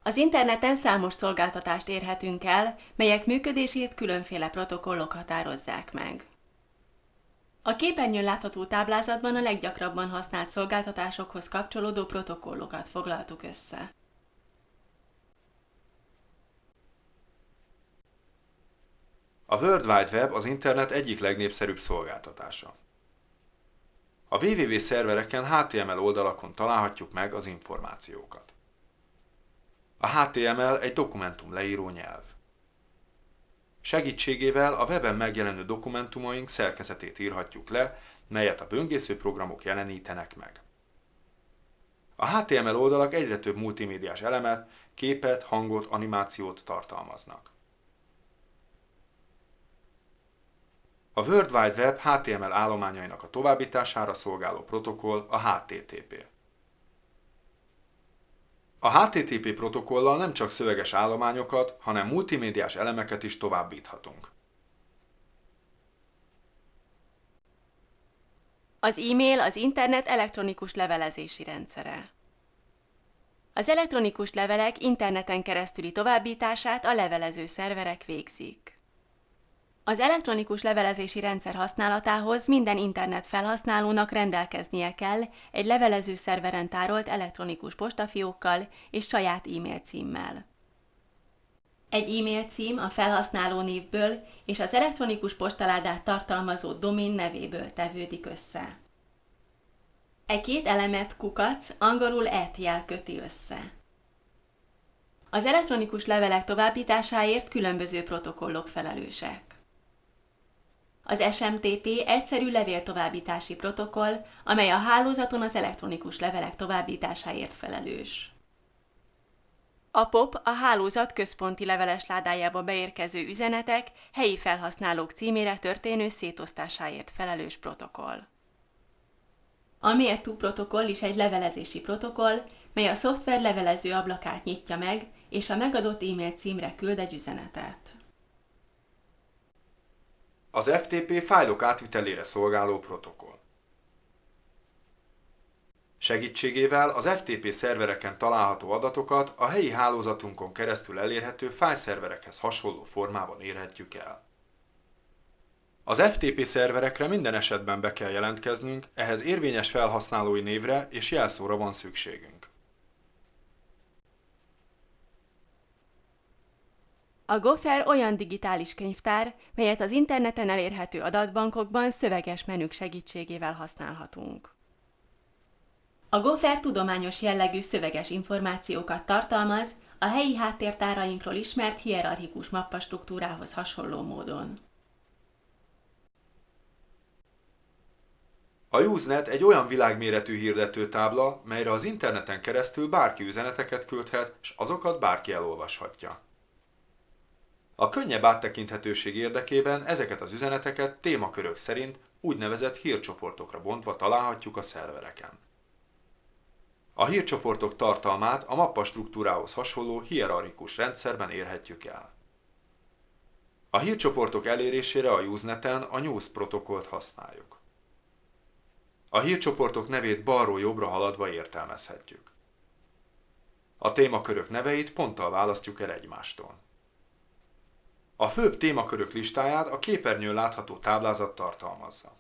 Az interneten számos szolgáltatást érhetünk el, melyek működését különféle protokollok határozzák meg. A képernyőn látható táblázatban a leggyakrabban használt szolgáltatásokhoz kapcsolódó protokollokat foglaltuk össze. A World Wide Web az internet egyik legnépszerűbb szolgáltatása. A www szervereken HTML oldalakon találhatjuk meg az információkat. A HTML egy dokumentum leíró nyelv. Segítségével a weben megjelenő dokumentumaink szerkezetét írhatjuk le, melyet a böngésző programok jelenítenek meg. A HTML oldalak egyre több multimédiás elemet, képet, hangot, animációt tartalmaznak. A World Wide Web HTML állományainak a továbbítására szolgáló protokoll a HTTP. A HTTP protokollal nem csak szöveges állományokat, hanem multimédiás elemeket is továbbíthatunk. Az e-mail az internet elektronikus levelezési rendszere. Az elektronikus levelek interneten keresztüli továbbítását a levelező szerverek végzik. Az elektronikus levelezési rendszer használatához minden internet felhasználónak rendelkeznie kell egy levelező szerveren tárolt elektronikus postafiókkal és saját e-mail címmel. Egy e-mail cím a felhasználó névből és az elektronikus postaládát tartalmazó domén nevéből tevődik össze. E két elemet kukac, angolul @ köti össze. Az elektronikus levelek továbbításáért különböző protokollok felelősek. Az SMTP egyszerű levéltovábbítási protokoll, amely a hálózaton az elektronikus levelek továbbításáért felelős. A POP a hálózat központi levelesládájába beérkező üzenetek helyi felhasználók címére történő szétosztásáért felelős protokoll. A Mail-to protokoll is egy levelezési protokoll, mely a szoftver levelező ablakát nyitja meg, és a megadott e-mail címre küld egy üzenetet. Az FTP fájlok átvitelére szolgáló protokoll. Segítségével az FTP szervereken található adatokat a helyi hálózatunkon keresztül elérhető fájlszerverekhez hasonló formában érhetjük el. Az FTP szerverekre minden esetben be kell jelentkeznünk, ehhez érvényes felhasználói névre és jelszóra van szükségünk. A Gopher olyan digitális könyvtár, melyet az interneten elérhető adatbankokban szöveges menük segítségével használhatunk. A Gopher tudományos jellegű szöveges információkat tartalmaz a helyi háttértárainkról ismert hierarchikus mappastruktúrához hasonló módon. A Usenet egy olyan világméretű hirdetőtábla, melyre az interneten keresztül bárki üzeneteket küldhet, és azokat bárki elolvashatja. A könnyebb áttekinthetőség érdekében ezeket az üzeneteket témakörök szerint úgynevezett hírcsoportokra bontva találhatjuk a szervereken. A hírcsoportok tartalmát a mappastruktúrához hasonló hierarchikus rendszerben érhetjük el. A hírcsoportok elérésére a Useneten a News protokollt használjuk. A hírcsoportok nevét balról jobbra haladva értelmezhetjük. A témakörök neveit ponttal választjuk el egymástól. A főbb témakörök listáját a képernyőn látható táblázat tartalmazza.